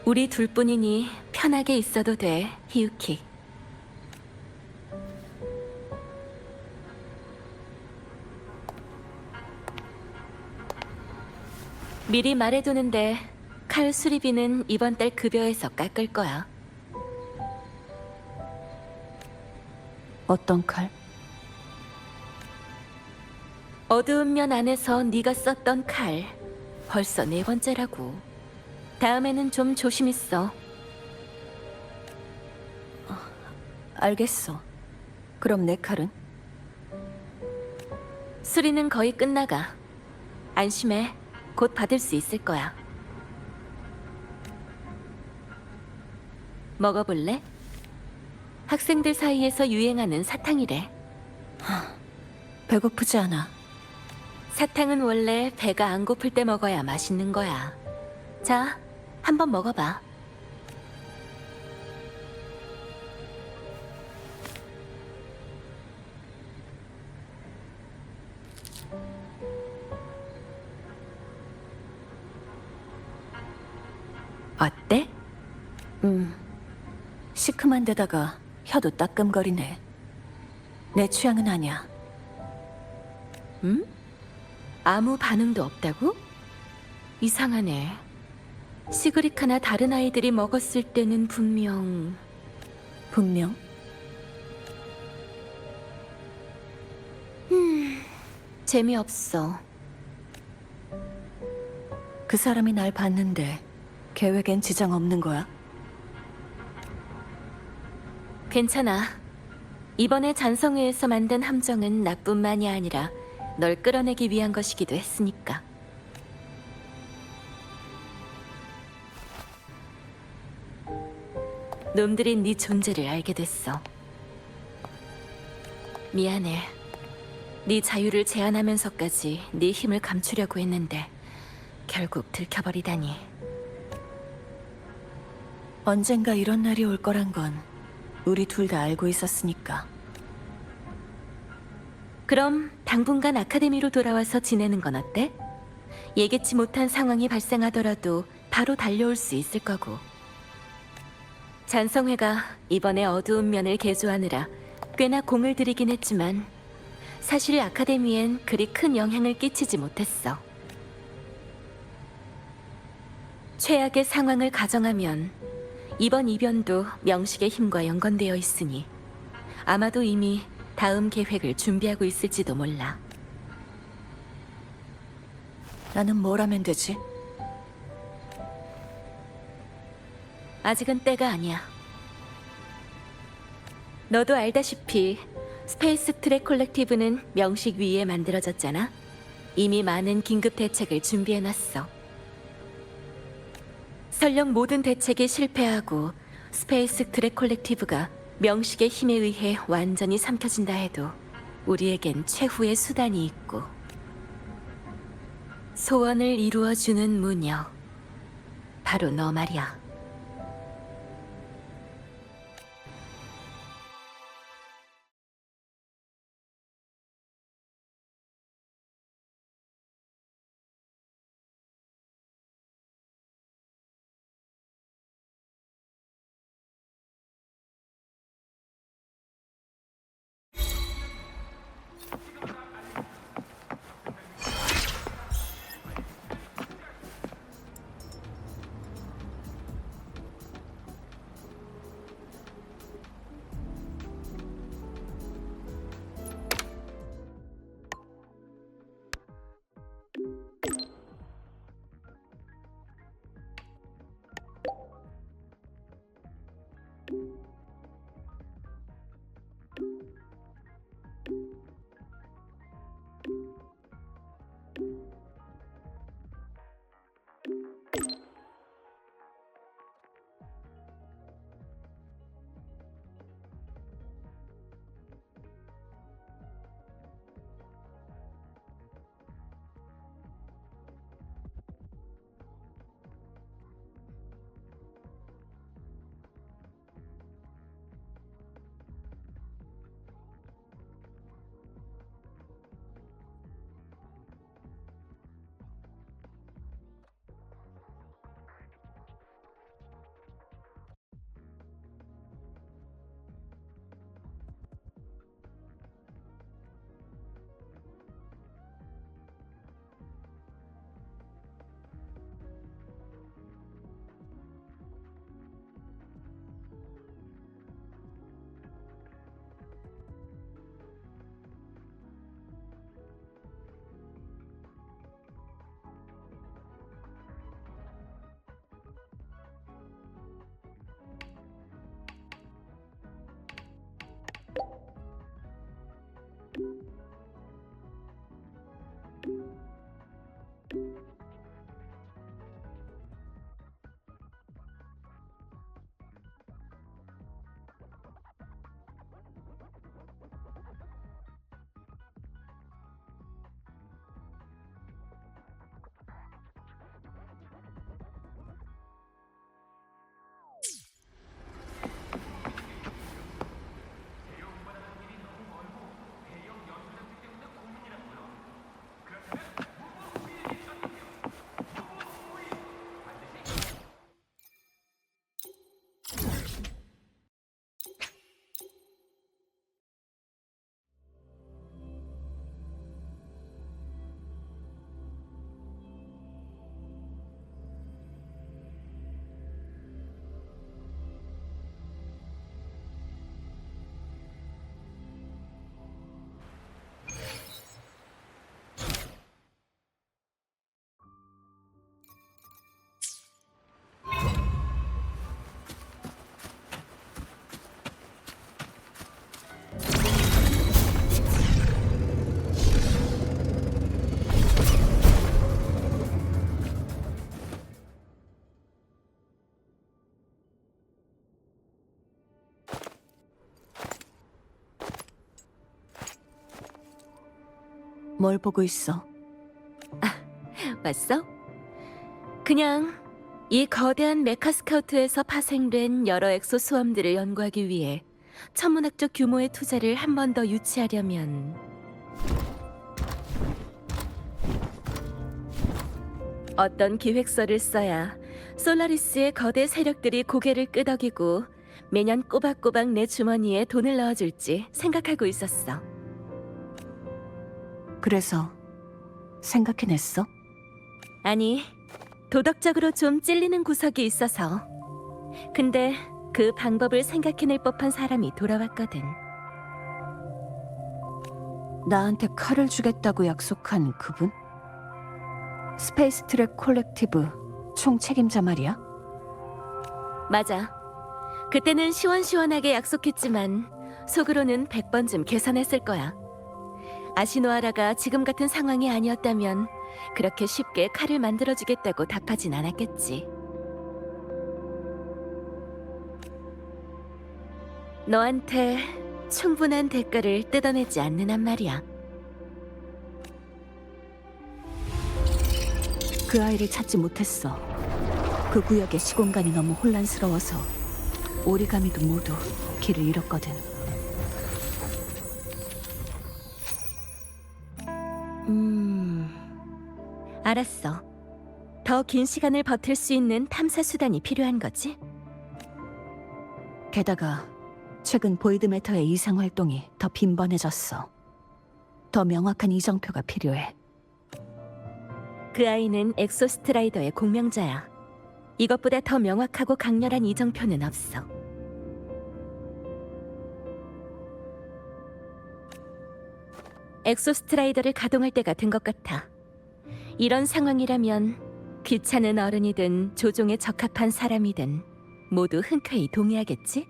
우리 둘뿐이니 편하게 있어도 돼, 히유키. 미리 말해두는데 칼 수리비는 이번 달 급여에서 깎을 거야. 어떤 칼? 어두운 면 안에서 네가 썼던 칼. 벌써 4번째라고. 다음에는 좀 조심 있어. 알겠어. 그럼 내 칼은? 수리는 거의 끝나가. 안심해. 곧 받을 수 있을 거야. 먹어볼래? 학생들 사이에서 유행하는 사탕이래. 배고프지 않아. 사탕은 원래 배가 안 고플 때 먹어야 맛있는 거야. 자, 한번 먹어봐. 어때? 시큼한 데다가 혀도 따끔거리네. 내 취향은 아니야. 응? 아무 반응도 없다고? 이상하네. 시그리카나 다른 아이들이 먹었을 때는 분명... 분명? 재미없어. 그 사람이 날 봤는데 계획엔 지장 없는 거야? 괜찮아. 이번에 잔성회에서 만든 함정은 나뿐만이 아니라 널 끌어내기 위한 것이기도 했으니까. 놈들이 네 존재를 알게 됐어. 미안해. 네 자유를 제한하면서까지 네 힘을 감추려고 했는데 결국 들켜버리다니. 언젠가 이런 날이 올 거란 건 우리 둘 다 알고 있었으니까. 그럼 당분간 아카데미로 돌아와서 지내는 건 어때? 예기치 못한 상황이 발생하더라도 바로 달려올 수 있을 거고. 잔성회가 이번에 어두운 면을 개조하느라 꽤나 공을 들이긴 했지만 사실 아카데미엔 그리 큰 영향을 끼치지 못했어. 최악의 상황을 가정하면 이번 이변도 명식의 힘과 연관되어 있으니 아마도 이미 다음 계획을 준비하고 있을지도 몰라. 나는 뭘 하면 되지? 아직은 때가 아니야. 너도 알다시피 스페이스 트랙 콜렉티브는 명식 위에 만들어졌잖아. 이미 많은 긴급 대책을 준비해놨어. 설령 모든 대책이 실패하고 스페이스 트랙 콜렉티브가 명식의 힘에 의해 완전히 삼켜진다 해도 우리에겐 최후의 수단이 있고 소원을 이루어주는 무녀. 바로 너 말이야. 뭘 보고 있어? 왔어? 그냥 이 거대한 메카스카우트에서 파생된 여러 엑소 수험들을 연구하기 위해 천문학적 규모의 투자를 한 번 더 유치하려면 어떤 기획서를 써야 솔라리스의 거대 세력들이 고개를 끄덕이고 매년 꼬박꼬박 내 주머니에 돈을 넣어줄지 생각하고 있었어. 그래서 생각해냈어? 아니, 도덕적으로 좀 찔리는 구석이 있어서. 근데 그 방법을 생각해낼 법한 사람이 돌아왔거든. 나한테 칼을 주겠다고 약속한 그분? 스페이스 트랙 콜렉티브 총 책임자 말이야? 맞아. 그때는 시원시원하게 약속했지만 속으로는 100번쯤 계산했을 거야. 아시노아라가 지금 같은 상황이 아니었다면 그렇게 쉽게 칼을 만들어주겠다고 답하진 않았겠지. 너한테 충분한 대가를 뜯어내지 않는 한 말이야. 그 아이를 찾지 못했어. 그 구역의 시공간이 너무 혼란스러워서 오리가미도 모두 길을 잃었거든. 알았어. 더 긴 시간을 버틸 수 있는 탐사 수단이 필요한 거지? 게다가 최근 보이드 매터의 이상 활동이 더 빈번해졌어. 더 명확한 이정표가 필요해. 그 아이는 엑소스트라이더의 공명자야. 이것보다 더 명확하고 강렬한 이정표는 없어. 엑소스트라이더를 가동할 때가 된 것 같아. 이런 상황이라면 귀찮은 어른이든 조종에 적합한 사람이든 모두 흔쾌히 동의하겠지?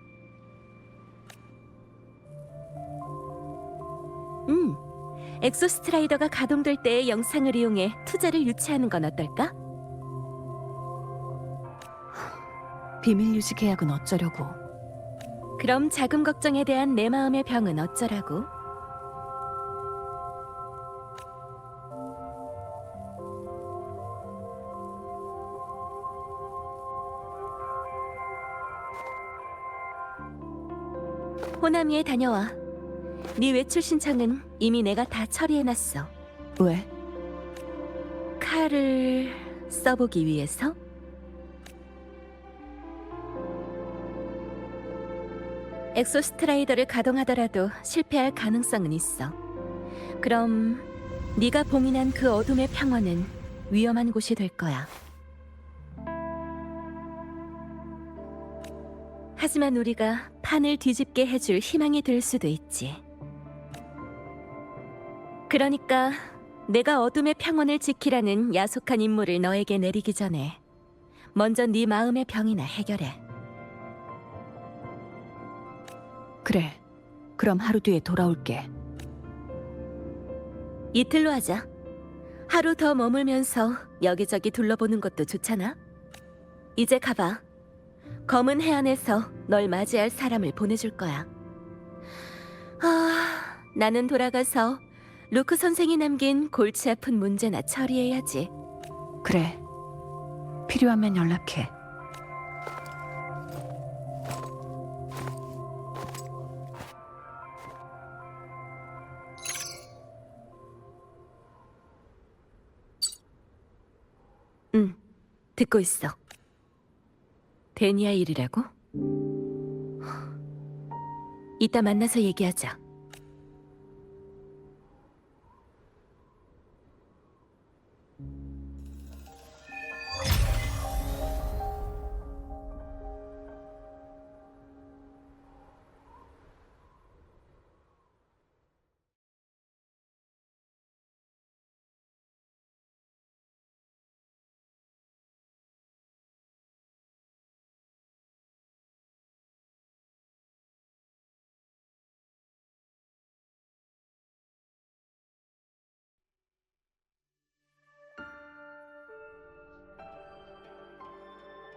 엑소스트라이더가 가동될 때의 영상을 이용해 투자를 유치하는 건 어떨까? 비밀 유지 계약은 어쩌려고? 그럼 자금 걱정에 대한 내 마음의 병은 어쩌라고? 호나미에 다녀와. 네 외출 신청은 이미 내가 다 처리해놨어. 왜? 칼을 써보기 위해서? 엑소스트라이더를 가동하더라도 실패할 가능성은 있어. 그럼 네가 봉인한 그 어둠의 평원은 위험한 곳이 될 거야. 하지만 우리가 판을 뒤집게 해줄 희망이 될 수도 있지. 그러니까 내가 어둠의 평원을 지키라는 야속한 임무를 너에게 내리기 전에 먼저 네 마음의 병이나 해결해. 그래. 그럼 하루 뒤에 돌아올게. 이틀로 하자. 하루 더 머물면서 여기저기 둘러보는 것도 좋잖아. 이제 가봐. 검은 해안에서 널 맞이할 사람을 보내줄 거야. 나는 돌아가서 루크 선생이 남긴 골치 아픈 문제나 처리해야지. 그래. 필요하면 연락해. 응, 듣고 있어. 데니아 일이라고? 이따 만나서 얘기하자.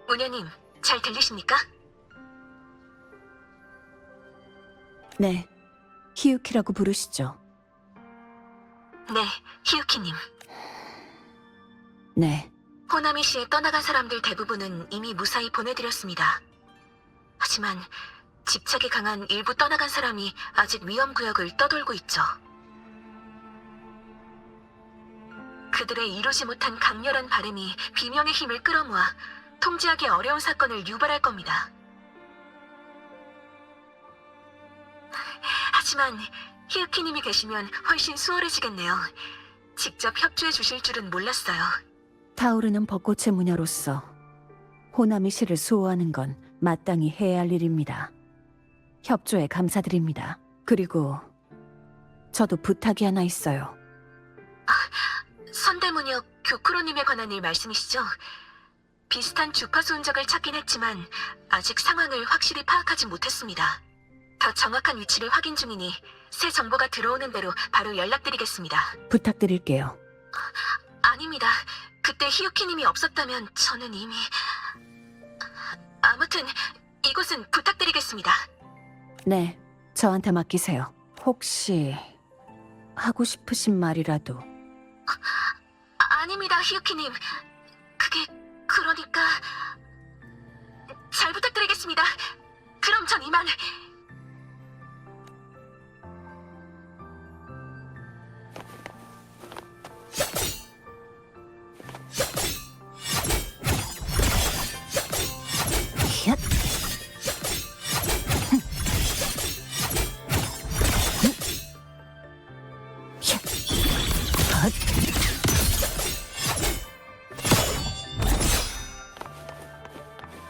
문현님, 잘 들리십니까? 네. 히유키라고 부르시죠. 네, 히유키님. 네, 호나미 씨에 떠나간 사람들 대부분은 이미 무사히 보내드렸습니다. 하지만 집착이 강한 일부 떠나간 사람이 아직 위험구역을 떠돌고 있죠. 그들의 이루지 못한 강렬한 바람이 비명의 힘을 끌어모아 통제하기 어려운 사건을 유발할 겁니다. 하지만 히유키님이 계시면 훨씬 수월해지겠네요. 직접 협조해 주실 줄은 몰랐어요. 타오르는 벚꽃의 무녀로서 호나미 씨를 수호하는 건 마땅히 해야 할 일입니다. 협조에 감사드립니다. 그리고 저도 부탁이 하나 있어요. 선대무녀 교쿠로님에 관한 일 말씀이시죠? 비슷한 주파수 흔적을 찾긴 했지만 아직 상황을 확실히 파악하지 못했습니다. 더 정확한 위치를 확인 중이니 새 정보가 들어오는 대로 바로 연락드리겠습니다. 부탁드릴게요. 아닙니다. 그때 히유키님이 없었다면 저는 이미... 아무튼 이곳은 부탁드리겠습니다. 네, 저한테 맡기세요. 혹시 하고 싶으신 말이라도. 아닙니다, 히유키님. 그게 그러니까... 잘 부탁드리겠습니다. 그럼 전 이만... 햅. 햅. 헛.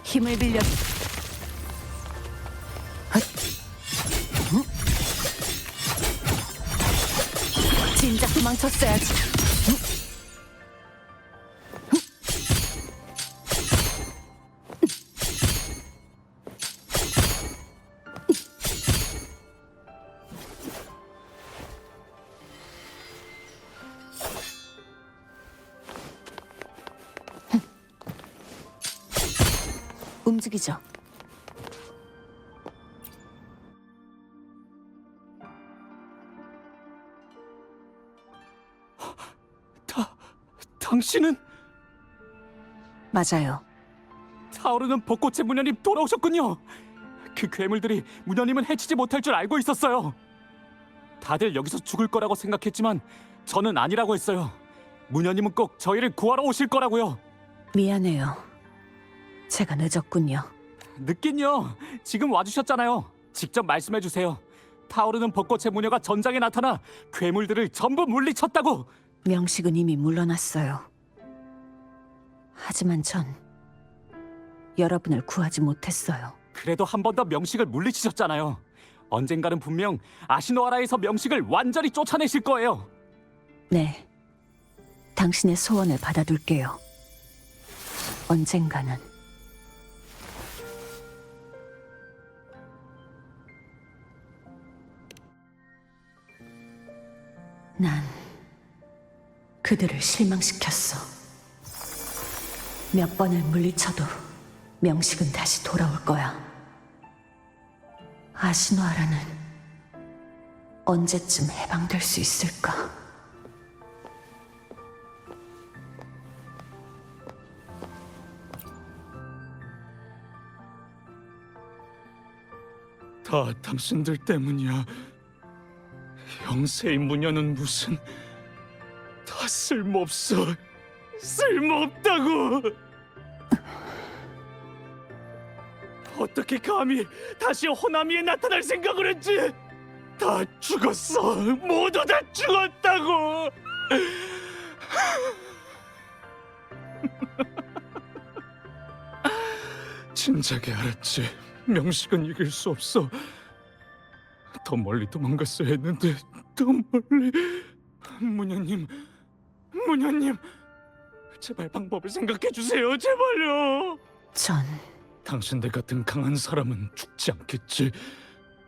힘을 빌려. 헛. 진작 도망쳤어야지. 움직이죠. 당신은 맞아요. 타오르는 벚꽃의 무녀님 돌아오셨군요. 그 괴물들이 무녀님은 해치지 못할 줄 알고 있었어요. 다들 여기서 죽을 거라고 생각했지만 저는 아니라고 했어요. 무녀님은 꼭 저희를 구하러 오실 거라고요. 미안해요. 제가 늦었군요. 늦긴요. 지금 와주셨잖아요. 직접 말씀해 주세요. 타오르는 벚꽃의 무녀가 전장에 나타나 괴물들을 전부 물리쳤다고. 명식은 이미 물러났어요. 하지만 전 여러분을 구하지 못했어요. 그래도 한 번 더 명식을 물리치셨잖아요. 언젠가는 분명 아시노아라에서 명식을 완전히 쫓아내실 거예요. 네, 당신의 소원을 받아둘게요. 언젠가는. 난 그들을 실망시켰어. 몇 번을 물리쳐도 명식은 다시 돌아올 거야. 아시노아라는 언제쯤 해방될 수 있을까? 다 당신들 때문이야. 영세의 무녀는 무슨... 다 쓸모없어. 쓸모없다고. 어떻게 감히 다시 호나미에 나타날 생각을 했지? 다 죽었어. 모두 다 죽었다고. 진작에 알았지. 명식은 이길 수 없어. 더 멀리 도망갔어야 했는데. 더 멀리. 무녀님, 무녀님, 제발 방법을 생각해 주세요. 제발요. 전 당신들 같은 강한 사람은 죽지 않겠지.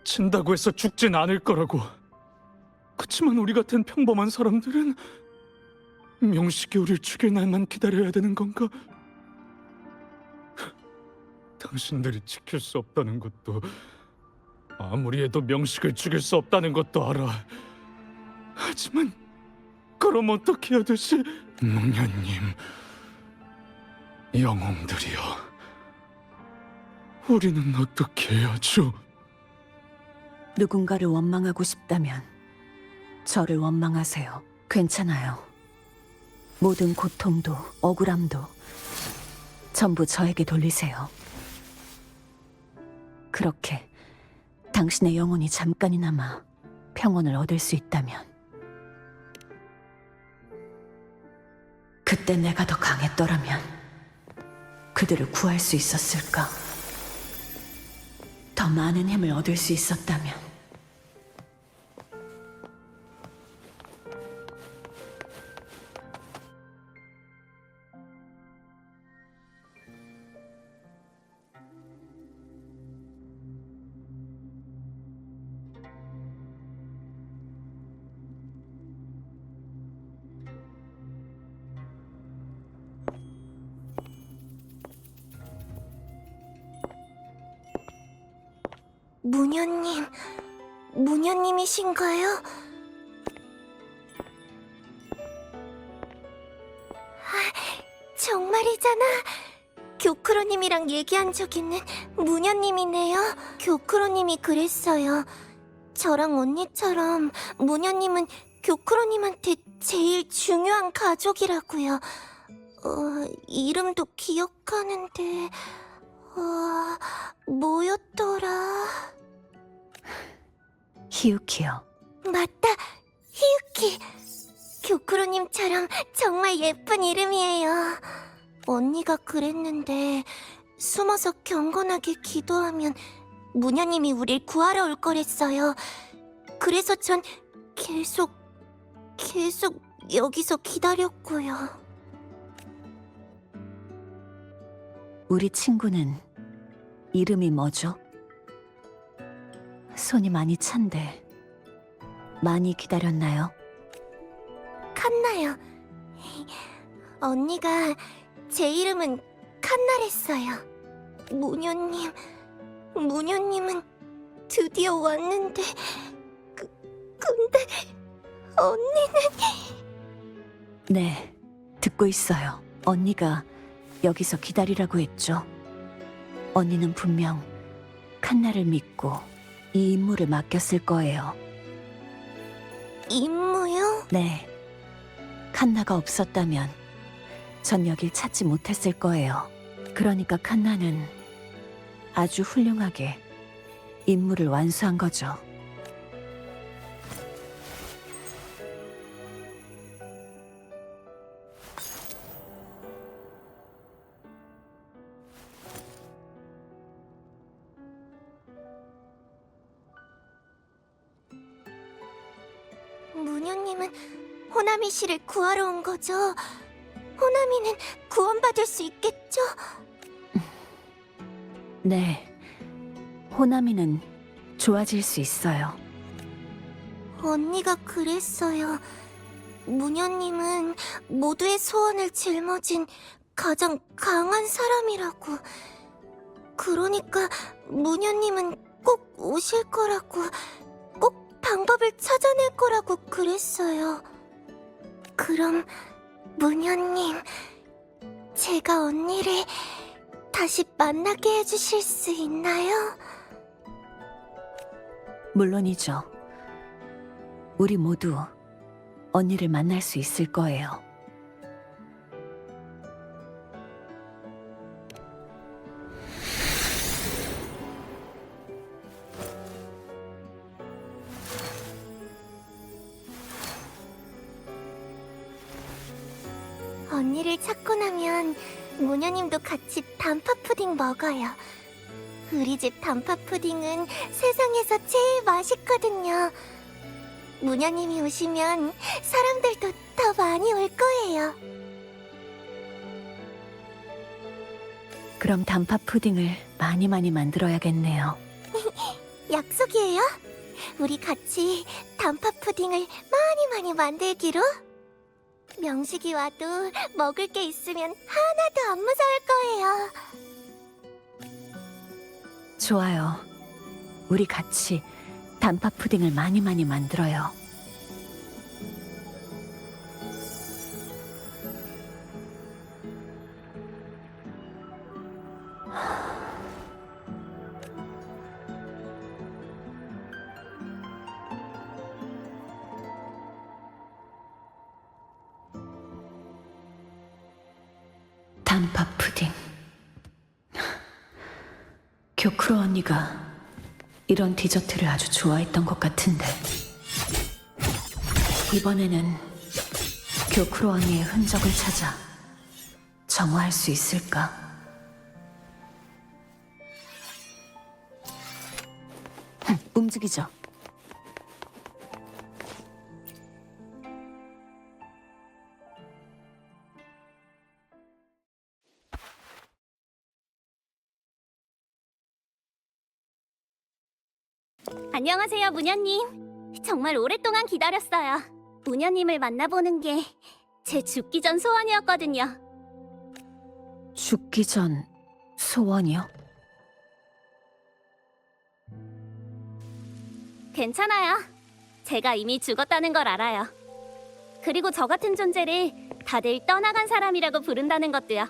친다고 해서 죽진 않을 거라고. 그치만 우리 같은 평범한 사람들은 명식이 우릴 죽일 날만 기다려야 되는 건가? 당신들이 지킬 수 없다는 것도, 아무리 해도 명식을 죽일 수 없다는 것도 알아. 하지만 그럼 어떻게 해야 되지? 무녀님, 영웅들이여, 우리는 어떻게 해야죠? 누군가를 원망하고 싶다면 저를 원망하세요. 괜찮아요. 모든 고통도 억울함도 전부 저에게 돌리세요. 그렇게 당신의 영혼이 잠깐이나마 평온을 얻을 수 있다면, 그때 내가 더 강했더라면 그들을 구할 수 있었을까? 더 많은 힘을 얻을 수 있었다면. 무녀님, 무녀님이신가요? 정말이잖아. 교크로님이랑 얘기한 적 있는 무녀님이네요. 교크로님이 그랬어요. 저랑 언니처럼 무녀님은 교크로님한테 제일 중요한 가족이라고요. 이름도 기억하는데... 뭐였더라? 히유키요. 맞다, 히유키. 교크로님처럼 정말 예쁜 이름이에요. 언니가 그랬는데 숨어서 경건하게 기도하면 무녀님이 우릴 구하러 올 거랬어요. 그래서 전 계속 여기서 기다렸고요. 우리 친구는 이름이 뭐죠? 손이 많이 찬데 많이 기다렸나요? 칸나요. 언니가 제 이름은 칸나랬어요. 무녀님은 드디어 왔는데 근데 언니는... 네, 듣고 있어요. 언니가 여기서 기다리라고 했죠. 언니는 분명 칸나를 믿고 이 임무를 맡겼을 거예요. 임무요? 네, 칸나가 없었다면 전 여길 찾지 못했을 거예요. 그러니까 칸나는 아주 훌륭하게 임무를 완수한 거죠. 무녀님은 호나미 씨를 구하러 온 거죠? 호나미는 구원받을 수 있겠죠? 네, 호나미는 좋아질 수 있어요. 언니가 그랬어요. 무녀님은 모두의 소원을 짊어진 가장 강한 사람이라고. 그러니까 무녀님은 꼭 오실 거라고, 꼭 방법을 찾아낼 거라고 그랬어요. 그럼 무녀님, 제가 언니를 다시 만나게 해주실 수 있나요? 물론이죠. 우리 모두 언니를 만날 수 있을 거예요. 언니를 찾고 나면 무녀님도 같이 단팥 푸딩 먹어요. 우리 집 단팥 푸딩은 세상에서 제일 맛있거든요. 무녀님이 오시면 사람들도 더 많이 올 거예요. 그럼 단팥 푸딩을 많이 만들어야겠네요. 약속이에요. 우리 같이 단팥 푸딩을 많이 만들기로. 명식이 와도 먹을 게 있으면 하나도 안 무서울 거예요. 좋아요. 우리 같이 단팥 푸딩을 많이 만들어요. 단팥 푸딩. 교크로 언니가 이런 디저트를 아주 좋아했던 것 같은데 이번에는 교크로 언니의 흔적을 찾아 정화할 수 있을까? 움직이죠. 안녕하세요, 무녀님. 정말 오랫동안 기다렸어요. 무녀님을 만나보는 게 제 죽기 전 소원이었거든요. 죽기 전 소원이요? 괜찮아요. 제가 이미 죽었다는 걸 알아요. 그리고 저 같은 존재를 다들 떠나간 사람이라고 부른다는 것도요.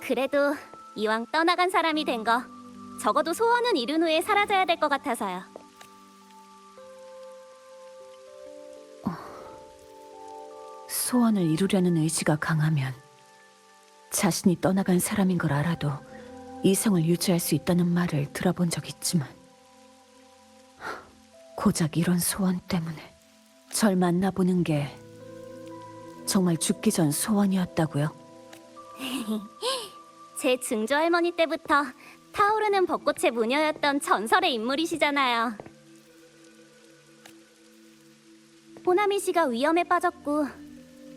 그래도 이왕 떠나간 사람이 된 거 적어도 소원은 이룬 후에 사라져야 될 것 같아서요. 소원을 이루려는 의지가 강하면 자신이 떠나간 사람인 걸 알아도 이성을 유지할 수 있다는 말을 들어본 적 있지만 고작 이런 소원 때문에 절 만나보는 게 정말 죽기 전 소원이었다고요? 제 증조 할머니 때부터 타오르는 벚꽃의 무녀였던 전설의 인물이시잖아요. 호나미 씨가 위험에 빠졌고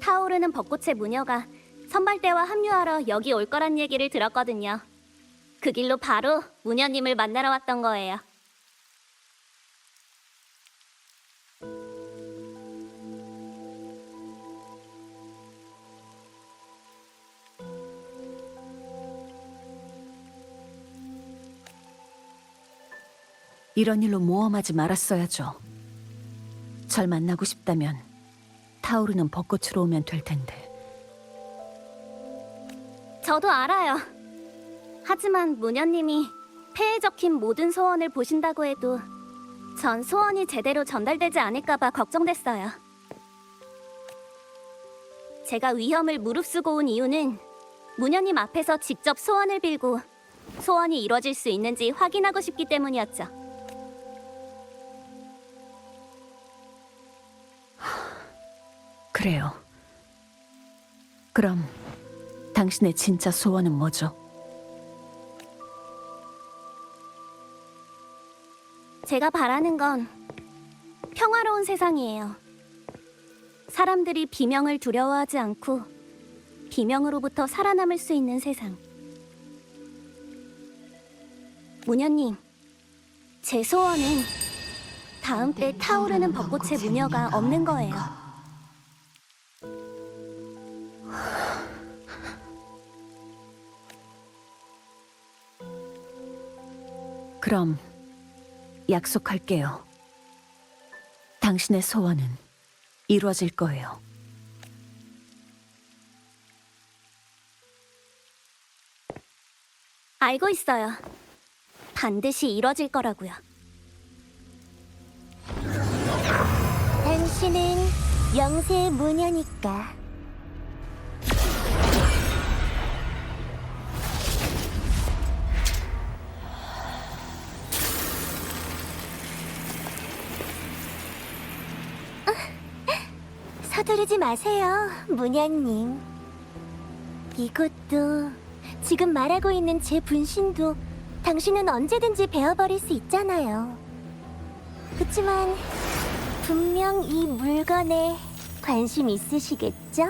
타오르는 벚꽃의 무녀가 선발대와 합류하러 여기 올 거란 얘기를 들었거든요. 그 길로 바로 무녀님을 만나러 왔던 거예요. 이런 일로 모험하지 말았어야죠. 절 만나고 싶다면 타오르는 벚꽃으로 오면 될 텐데. 저도 알아요. 하지만 무녀님이 폐에 적힌 모든 소원을 보신다고 해도 전 소원이 제대로 전달되지 않을까봐 걱정됐어요. 제가 위험을 무릅쓰고 온 이유는 무녀님 앞에서 직접 소원을 빌고 소원이 이루어질 수 있는지 확인하고 싶기 때문이었죠. 그래요. 그럼 당신의 진짜 소원은 뭐죠? 제가 바라는 건 평화로운 세상이에요. 사람들이 비명을 두려워하지 않고 비명으로부터 살아남을 수 있는 세상. 무녀님, 제 소원은 다음 때 타오르는 벚꽃의 무녀가 없는 거예요. 그럼 약속할게요. 당신의 소원은 이루어질 거예요. 알고 있어요. 반드시 이뤄질 거라고요. 당신은 영세의 무녀니까. 서두르지 마세요, 무녀님. 이것도 지금 말하고 있는 제 분신도 당신은 언제든지 베어버릴 수 있잖아요. 그치만 분명 이 물건에 관심 있으시겠죠?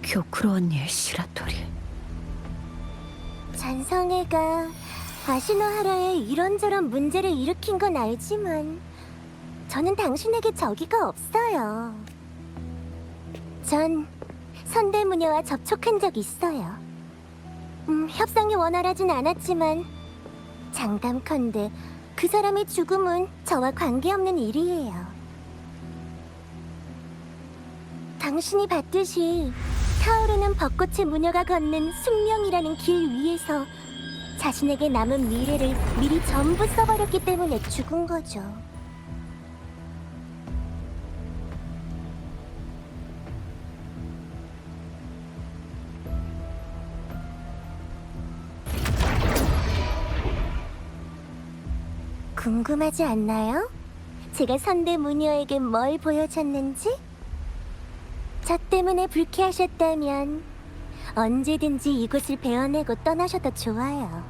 교크로 언니의 시라토리. 잔성애가 아시노하라에 이런저런 문제를 일으킨 건 알지만 저는 당신에게 적이가 없어요. 전 선대무녀와 접촉한 적 있어요. 협상이 원활하진 않았지만 장담컨대 그 사람의 죽음은 저와 관계없는 일이에요. 당신이 봤듯이 타오르는 벚꽃의 무녀가 걷는 숙명이라는 길 위에서 자신에게 남은 미래를 미리 전부 써버렸기 때문에 죽은 거죠. 궁금하지 않나요? 제가 선대무녀에게 뭘 보여줬는지? 저 때문에 불쾌하셨다면 언제든지 이곳을 베어내고 떠나셔도 좋아요.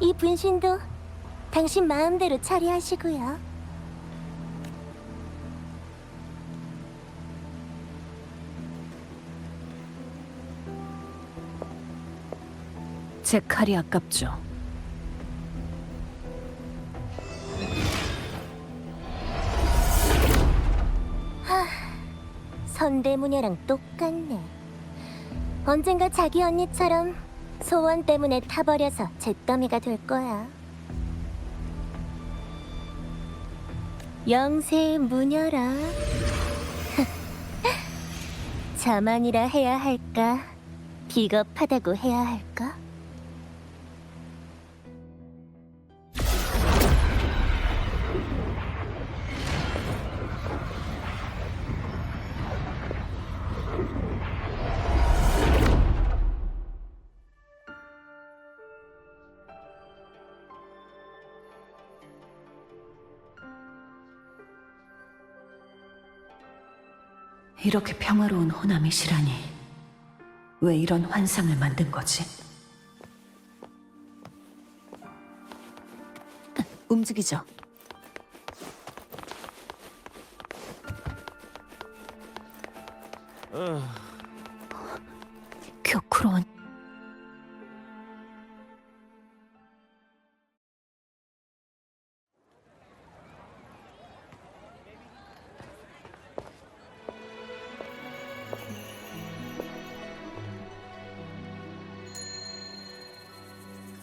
이 분신도 당신 마음대로 처리하시고요. 제 칼이 아깝죠. 선대무녀랑 똑같네. 언젠가 자기 언니처럼 소원 때문에 타버려서 잿더미가 될 거야. 영세의 무녀라. 자만이라 해야 할까? 비겁하다고 해야 할까? 이렇게 평화로운 호남이시라니. 왜 이런 환상을 만든 거지? 움직이죠. 교크론.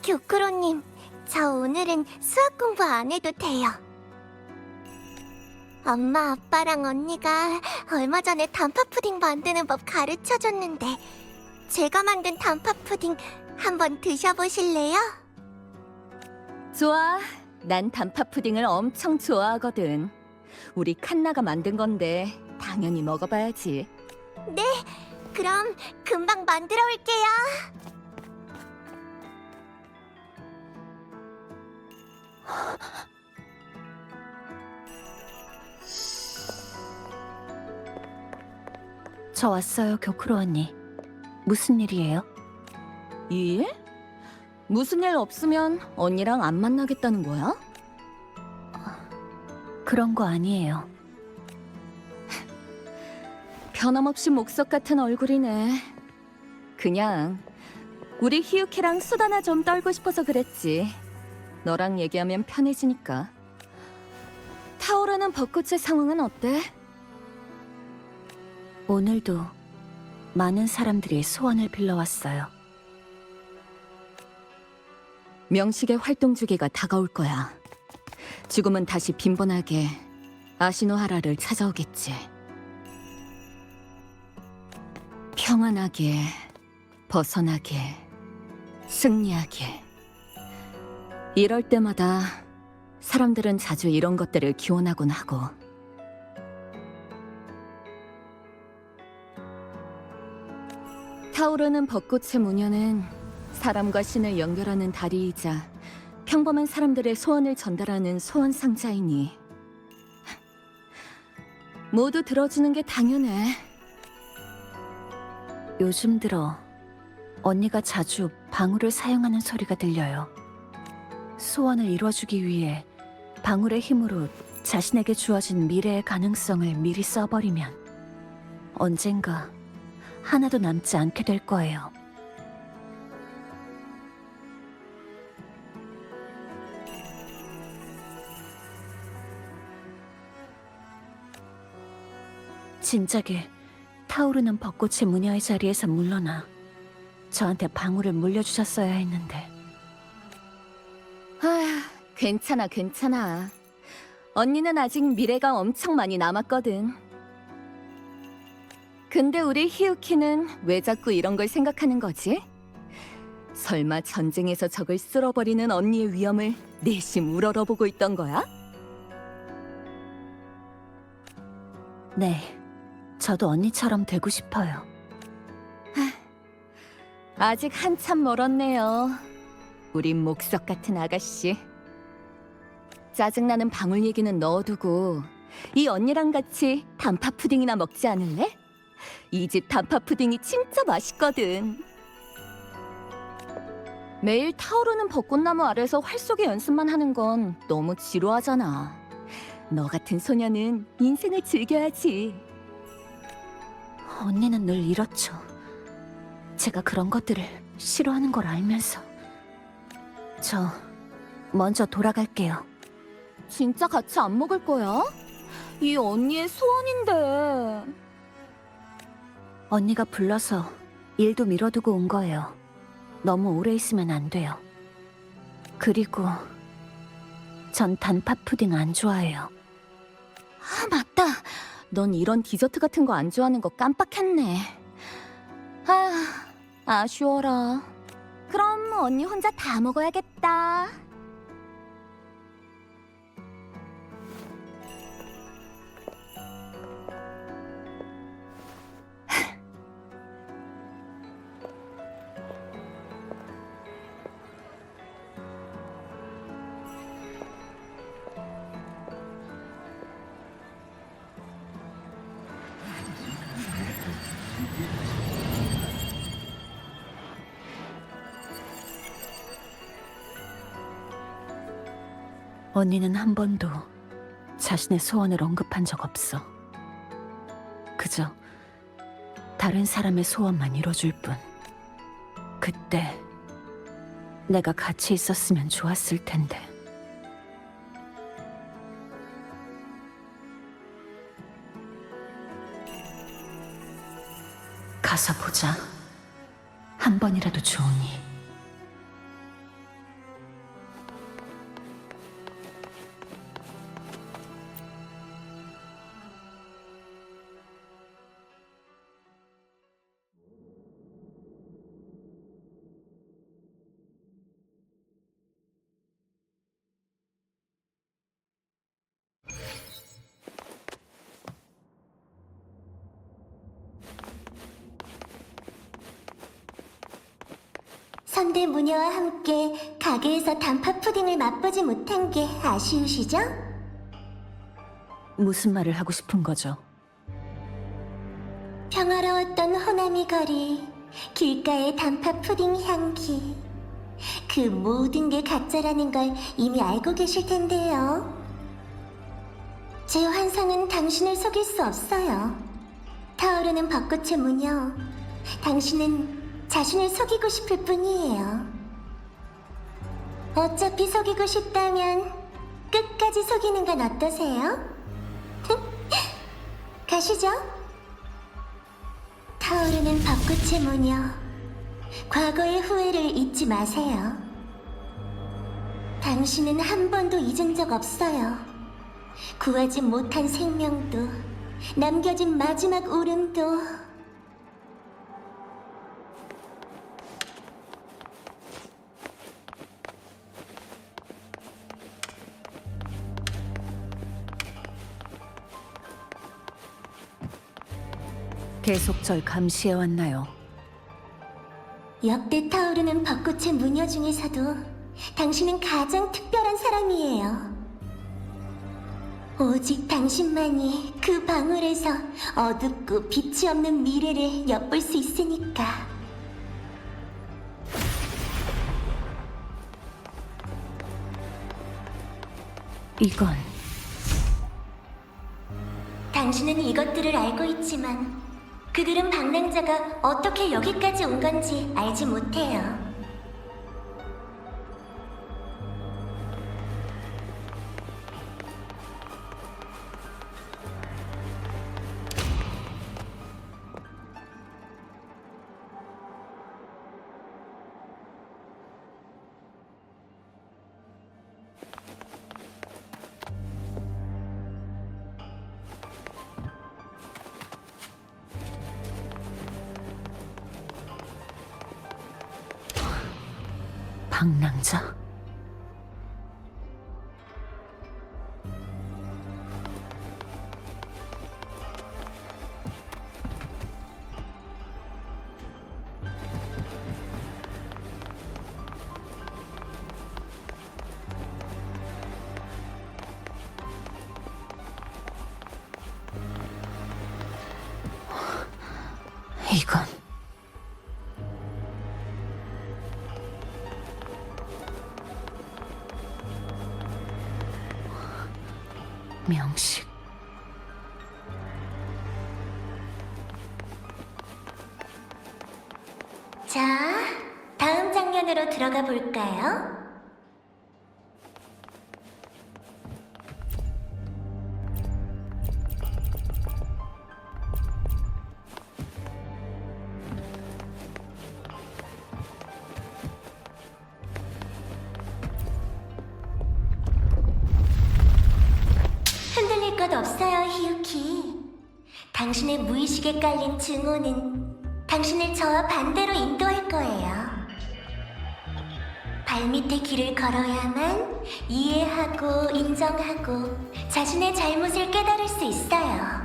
교크로님, 저 오늘은 수학 공부 안 해도 돼요. 엄마, 아빠랑 언니가 얼마 전에 단팥 푸딩 만드는 법 가르쳐줬는데 제가 만든 단팥 푸딩 한번 드셔보실래요? 좋아. 난 단팥 푸딩을 엄청 좋아하거든. 우리 칸나가 만든 건데 당연히 먹어봐야지. 네, 그럼 금방 만들어 올게요. 저 왔어요, 교크로 언니. 무슨 일이에요? 일? 무슨 일 없으면 언니랑 안 만나겠다는 거야? 그런 거 아니에요. 변함없이 목석 같은 얼굴이네. 그냥 우리 히유키랑 수다나 좀 떨고 싶어서 그랬지. 너랑 얘기하면 편해지니까. 타오르는 벚꽃의 상황은 어때? 오늘도 많은 사람들이 소원을 빌러왔어요. 명식의 활동 주기가 다가올 거야. 죽음은 다시 빈번하게 아시노하라를 찾아오겠지. 평안하게, 벗어나게, 승리하게. 이럴 때마다 사람들은 자주 이런 것들을 기원하곤 하고. 타오르는 벚꽃의 무녀는 사람과 신을 연결하는 다리이자 평범한 사람들의 소원을 전달하는 소원 상자이니 모두 들어주는 게 당연해. 요즘 들어 언니가 자주 방울을 사용하는 소리가 들려요. 소원을 이뤄주기 위해 방울의 힘으로 자신에게 주어진 미래의 가능성을 미리 써버리면 언젠가 하나도 남지 않게 될 거예요. 진작에 타오르는 벚꽃의 무녀의 자리에서 물러나 저한테 방울을 물려주셨어야 했는데. 아휴, 괜찮아, 괜찮아. 언니는 아직 미래가 엄청 많이 남았거든. 근데 우리 히유키는 왜 자꾸 이런 걸 생각하는 거지? 설마 전쟁에서 적을 쓸어버리는 언니의 위험을 내심 우러러보고 있던 거야? 네, 저도 언니처럼 되고 싶어요. 아직 한참 멀었네요. 우리 목석 같은 아가씨. 짜증나는 방울 얘기는 넣어두고 이 언니랑 같이 단팥 푸딩이나 먹지 않을래? 이 집 단팥 푸딩이 진짜 맛있거든. 매일 타오르는 벚꽃나무 아래서 활쏘기 연습만 하는 건 너무 지루하잖아. 너 같은 소녀는 인생을 즐겨야지. 언니는 늘 이렇죠. 제가 그런 것들을 싫어하는 걸 알면서. 저 먼저 돌아갈게요. 진짜 같이 안 먹을 거야? 이 언니의 소원인데. 언니가 불러서 일도 미뤄두고 온 거예요. 너무 오래 있으면 안 돼요. 그리고 전 단팥 푸딩 안 좋아해요. 아, 맞다. 넌 이런 디저트 같은 거 안 좋아하는 거 깜빡했네. 아쉬워라. 그럼 언니 혼자 다 먹어야겠다. 언니는 한 번도 자신의 소원을 언급한 적 없어. 그저 다른 사람의 소원만 이뤄줄 뿐. 그때 내가 같이 있었으면 좋았을 텐데. 가서 보자. 한 번이라도 좋으니. 선대 무녀와 함께 가게에서 단팥 푸딩을 맛보지 못한 게 아쉬우시죠? 무슨 말을 하고 싶은 거죠? 평화로웠던 호나미 거리, 길가의 단팥 푸딩 향기. 그 모든 게 가짜라는 걸 이미 알고 계실 텐데요. 제 환상은 당신을 속일 수 없어요. 타오르는 벚꽃의 무녀, 당신은 자신을 속이고 싶을 뿐이에요. 어차피 속이고 싶다면 끝까지 속이는 건 어떠세요? 가시죠. 타오르는 벚꽃의 무녀, 과거의 후회를 잊지 마세요. 당신은 한 번도 잊은 적 없어요. 구하지 못한 생명도, 남겨진 마지막 울음도. 계속 절 감시해왔나요? 역대 타오르는 벚꽃의 무녀 중에서도 당신은 가장 특별한 사람이에요. 오직 당신만이 그 방울에서 어둡고 빛이 없는 미래를 엿볼 수 있으니까. 이건 당신은 이것들을 알고 있지만 그들은 방랑자가 어떻게 여기까지 온 건지 알지 못해요. 방랑자? 이건 명식. 자, 다음 장면으로 들어가 볼까요? 흔들릴 것 없어요, 히유키. 당신의 무의식에 깔린 증오는 당신을 저와 반대로 인도할 거예요. 발밑의 길을 걸어야만 이해하고 인정하고 자신의 잘못을 깨달을 수 있어요.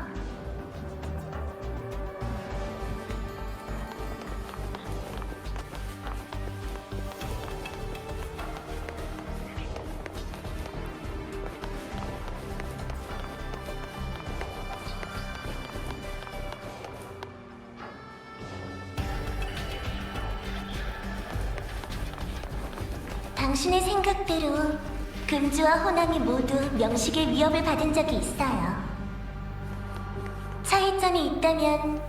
당신의 생각대로 금주와 호남이 모두 명식의 위협을 받은 적이 있어요. 차이점이 있다면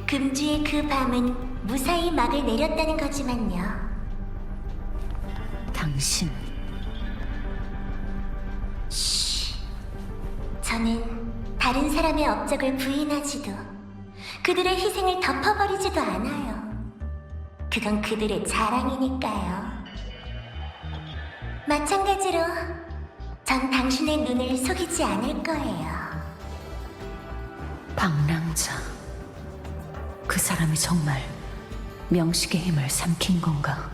금주의 그 밤은 무사히 막을 내렸다는 거지만요. 당신 저는 다른 사람의 업적을 부인하지도 그들의 희생을 덮어버리지도 않아요. 그건 그들의 자랑이니까요. 마찬가지로 전 당신의 눈을 속이지 않을 거예요. 방랑자. 그 사람이 정말 명식의 힘을 삼킨 건가?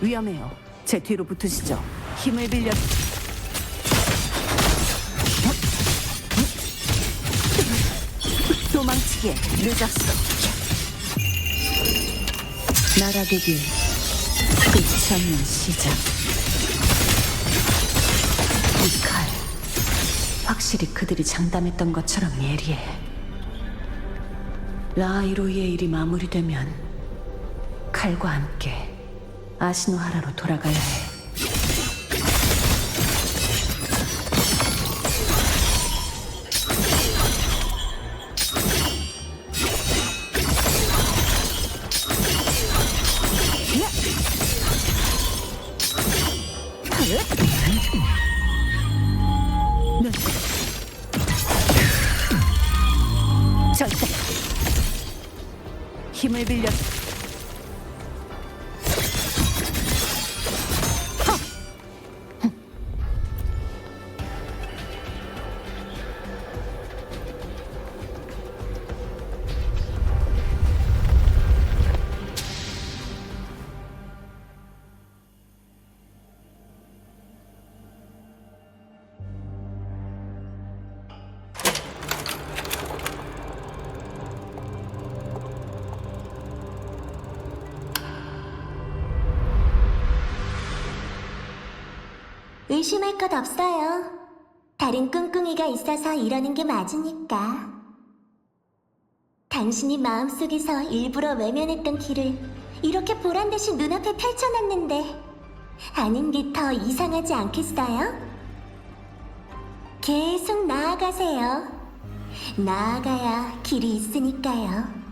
위험해요. 제 뒤로 붙으시죠. 힘을 빌려. 도망치기에 늦었어. 나락의 길, 끝이 없는 시작. 이 칼, 확실히 그들이 장담했던 것처럼 예리해. 라이로이의 일이 마무리되면 칼과 함께 아시노하라로 돌아가야 해. 절대 힘을 빌려. 의심할 것 없어요. 다른 꿍꿍이가 있어서 이러는 게 맞으니까. 당신이 마음속에서 일부러 외면했던 길을 이렇게 보란듯이 눈앞에 펼쳐놨는데 아는 게 더 이상하지 않겠어요? 계속 나아가세요. 나아가야 길이 있으니까요.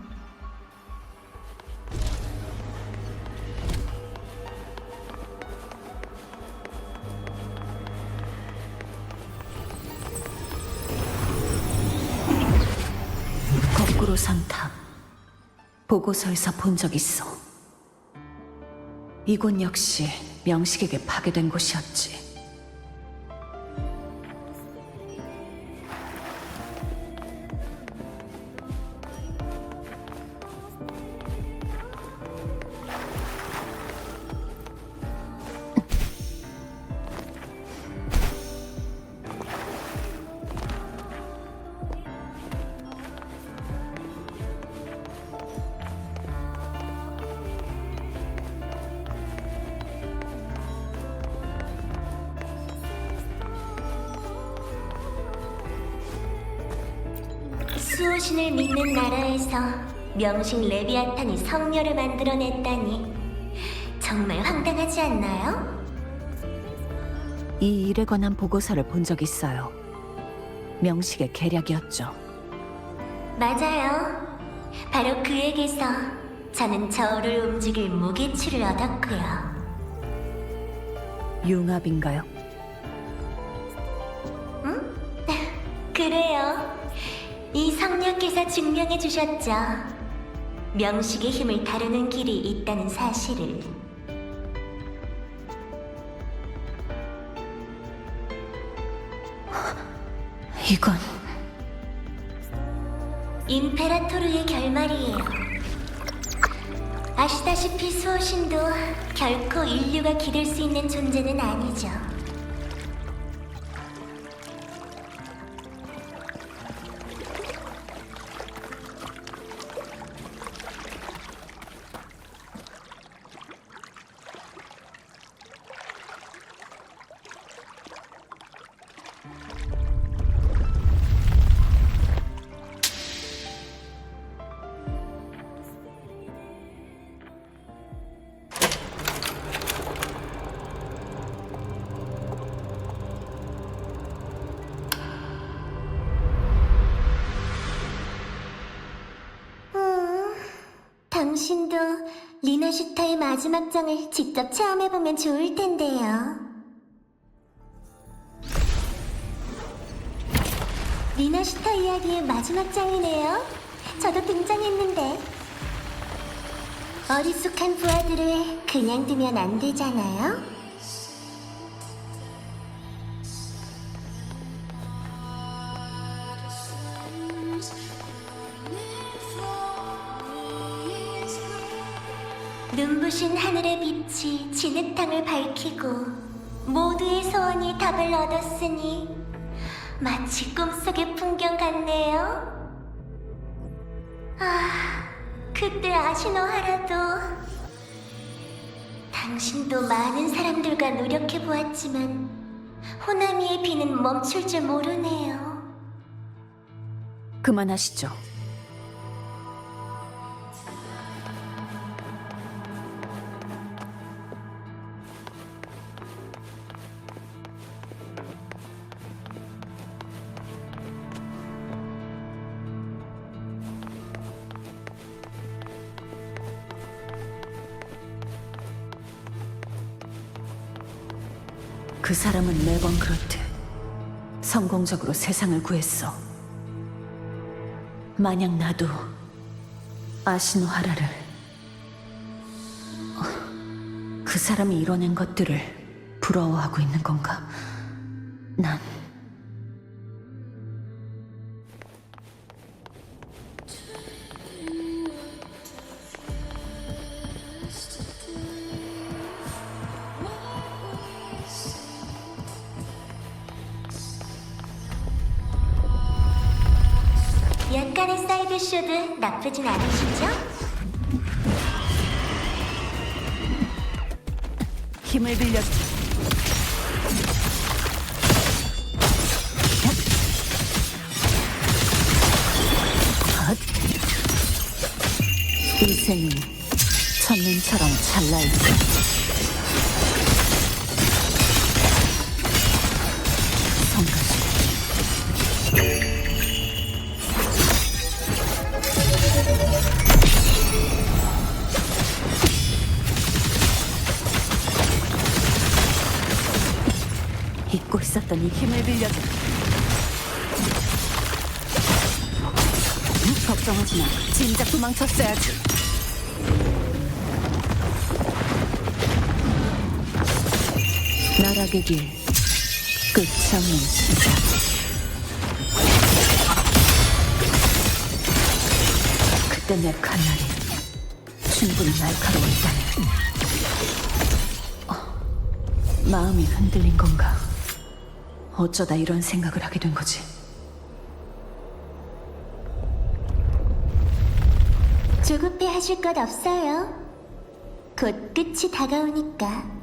거꾸로 선 탑. 보고서에서 본 적 있어. 이곳 역시 명식에게 파괴된 곳이었지. 수호신을 믿는 나라에서 명식 레비아탄이 성녀를 만들어냈다니 정말 황당하지 않나요? 이 일에 관한 보고서를 본 적 있어요. 명식의 계략이었죠. 맞아요. 바로 그에게서 저는 저울을 움직일 무게추를 얻었고요. 융합인가요? 그래요. 이 성녀께서 증명해 주셨죠. 명식의 힘을 다루는 길이 있다는 사실을. 이건 임페라토르의 결말이에요. 아시다시피 수호신도 결코 인류가 기를 수 있는 존재는 아니죠. 당신도 리나슈타의 마지막 장을 직접 체험해보면 좋을 텐데요. 리나슈타 이야기의 마지막 장이네요. 저도 등장했는데. 어리숙한 부하들을 그냥 두면 안 되잖아요. 눈부신 하늘의 빛이 진흙탕을 밝히고 모두의 소원이 답을 얻었으니 마치 꿈속의 풍경 같네요. 아, 그때 아시노하라도 당신도 많은 사람들과 노력해보았지만 호나미의 비는 멈출 줄 모르네요. 그만하시죠. 그 사람은 매번 그렇듯 성공적으로 세상을 구했어. 만약 나도 아시노하라를 그 사람이 이뤄낸 것들을 부러워하고 있는 건가? 난 약간의 사이드 쇼도 나쁘진 않으시죠? 힘을 빌려줘. 인생이 첫눈처럼 찰나있고 성가시 잊고 있었던 이 힘을 빌려줘. 걱정하지 마. 진작 도망쳤어야지. 나락의 길 끝이 없는 시작. 그때 내 칼날이 충분히 날카로웠다네. 마음이 흔들린 건가? 어쩌다 이런 생각을 하게 된 거지? 조급해 하실 것 없어요. 곧 끝이 다가오니까.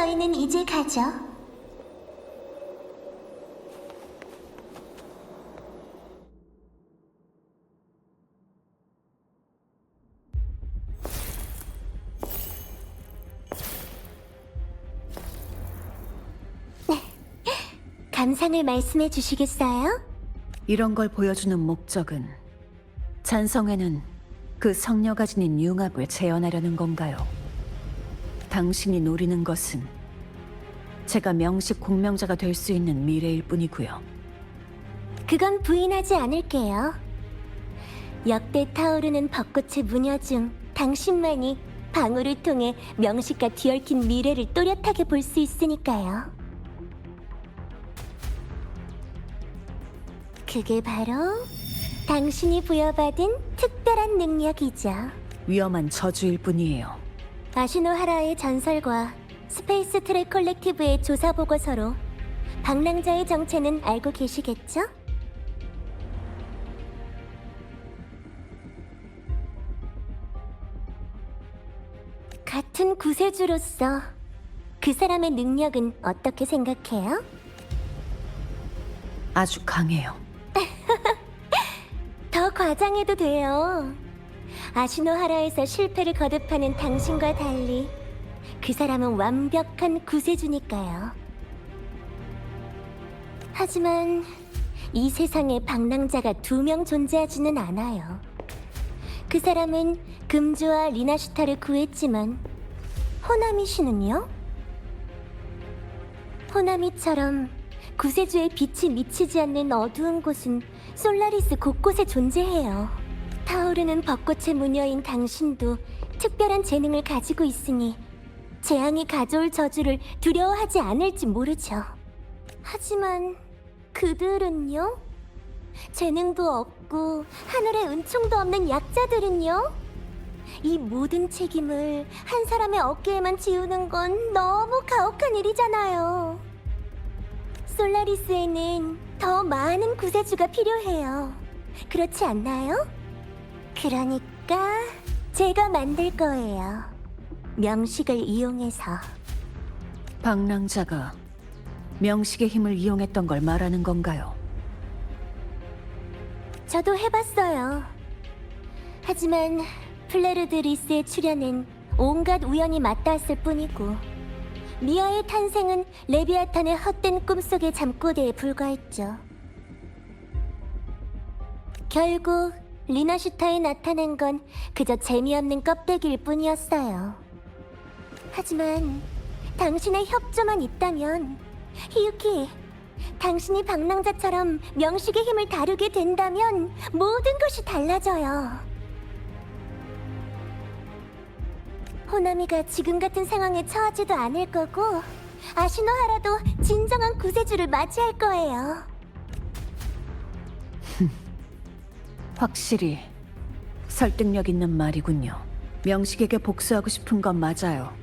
저희는 이제 가죠. 감상을 말씀해 주시겠어요? 이런 걸 보여주는 목적은 잔성에는 그 성녀가 지닌 융합을 재현하려는 건가요? 당신이 노리는 것은 제가 명식 공명자가 될 수 있는 미래일 뿐이고요. 그건 부인하지 않을게요. 역대 타오르는 벚꽃의 무녀 중 당신만이 방울을 통해 명식과 뒤얽힌 미래를 또렷하게 볼 수 있으니까요. 그게 바로 당신이 부여받은 특별한 능력이죠. 위험한 저주일 뿐이에요. 아시노하라의 전설과 스페이스 트랙 콜렉티브의 조사 보고서로 방랑자의 정체는 알고 계시겠죠? 같은 구세주로서 그 사람의 능력은 어떻게 생각해요? 아주 강해요. 더 과장해도 돼요. 아시노하라에서 실패를 거듭하는 당신과 달리 그 사람은 완벽한 구세주니까요. 하지만 이 세상에 방랑자가 2명 존재하지는 않아요. 그 사람은 금주와 리나슈타를 구했지만 호나미 씨는요? 호나미처럼 구세주의 빛이 미치지 않는 어두운 곳은 솔라리스 곳곳에 존재해요. 타오르는 벚꽃의 무녀인 당신도 특별한 재능을 가지고 있으니 재앙이 가져올 저주를 두려워하지 않을지 모르죠. 하지만 그들은요? 재능도 없고 하늘의 은총도 없는 약자들은요? 이 모든 책임을 한 사람의 어깨에만 지우는 건 너무 가혹한 일이잖아요. 솔라리스에는 더 많은 구세주가 필요해요. 그렇지 않나요? 그러니까 제가 만들 거예요. 명식을 이용해서. 방랑자가 명식의 힘을 이용했던 걸 말하는 건가요? 저도 해봤어요. 하지만 플레르드 리스의 출현은 온갖 우연이 맞닿았을 뿐이고 미아의 탄생은 레비아탄의 헛된 꿈속의 잠꼬대에 불과했죠. 결국 리나슈타에 나타난 건 그저 재미없는 껍데기일 뿐이었어요. 하지만 당신의 협조만 있다면 히유키, 당신이 방랑자처럼 명식의 힘을 다루게 된다면 모든 것이 달라져요. 호나미가 지금 같은 상황에 처하지도 않을 거고 아시노하라도 진정한 구세주를 맞이할 거예요. 확실히 설득력 있는 말이군요. 명식에게 복수하고 싶은 건 맞아요.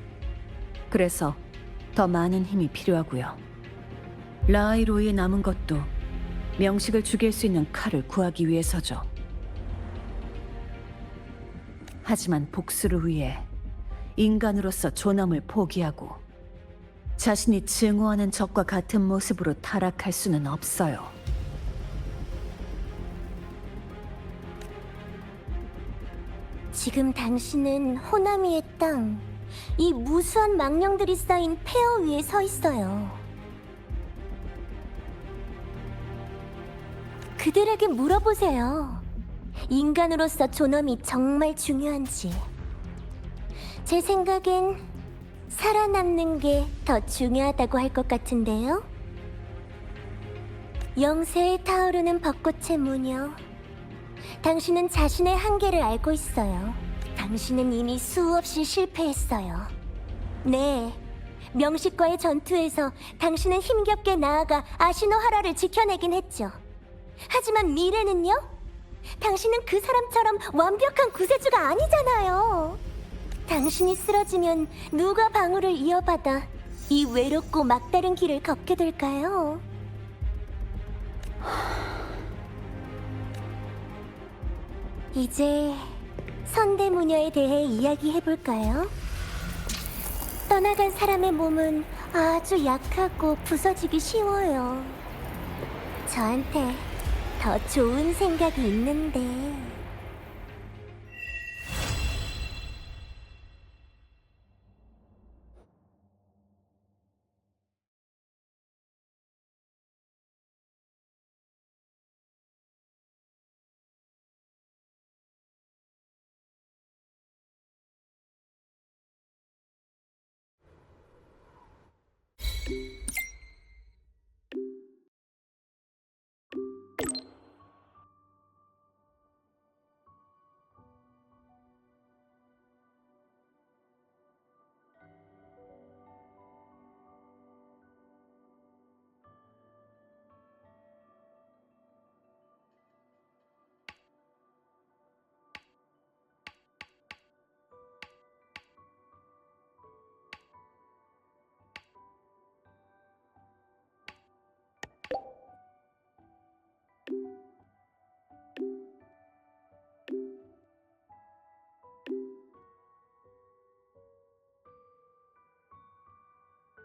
그래서 더 많은 힘이 필요하고요. 라이로이에 남은 것도 명식을 죽일 수 있는 칼을 구하기 위해서죠. 하지만 복수를 위해 인간으로서 존엄을 포기하고 자신이 증오하는 적과 같은 모습으로 타락할 수는 없어요. 지금 당신은 호나미의 땅, 이 무수한 망령들이 쌓인 폐허 위에 서 있어요. 그들에게 물어보세요. 인간으로서 존엄이 정말 중요한지. 제 생각엔 살아남는 게 더 중요하다고 할 것 같은데요. 영세에 타오르는 벚꽃의 무녀. 당신은 자신의 한계를 알고 있어요. 당신은 이미 수없이 실패했어요. 네, 명식과의 전투에서 당신은 힘겹게 나아가 아시노하라를 지켜내긴 했죠. 하지만 미래는요? 당신은 그 사람처럼 완벽한 구세주가 아니잖아요. 당신이 쓰러지면 누가 방울을 이어받아 이 외롭고 막다른 길을 걷게 될까요? 이제 선대무녀에 대해 이야기해볼까요? 떠나간 사람의 몸은 아주 약하고 부서지기 쉬워요. 저한테 더 좋은 생각이 있는데.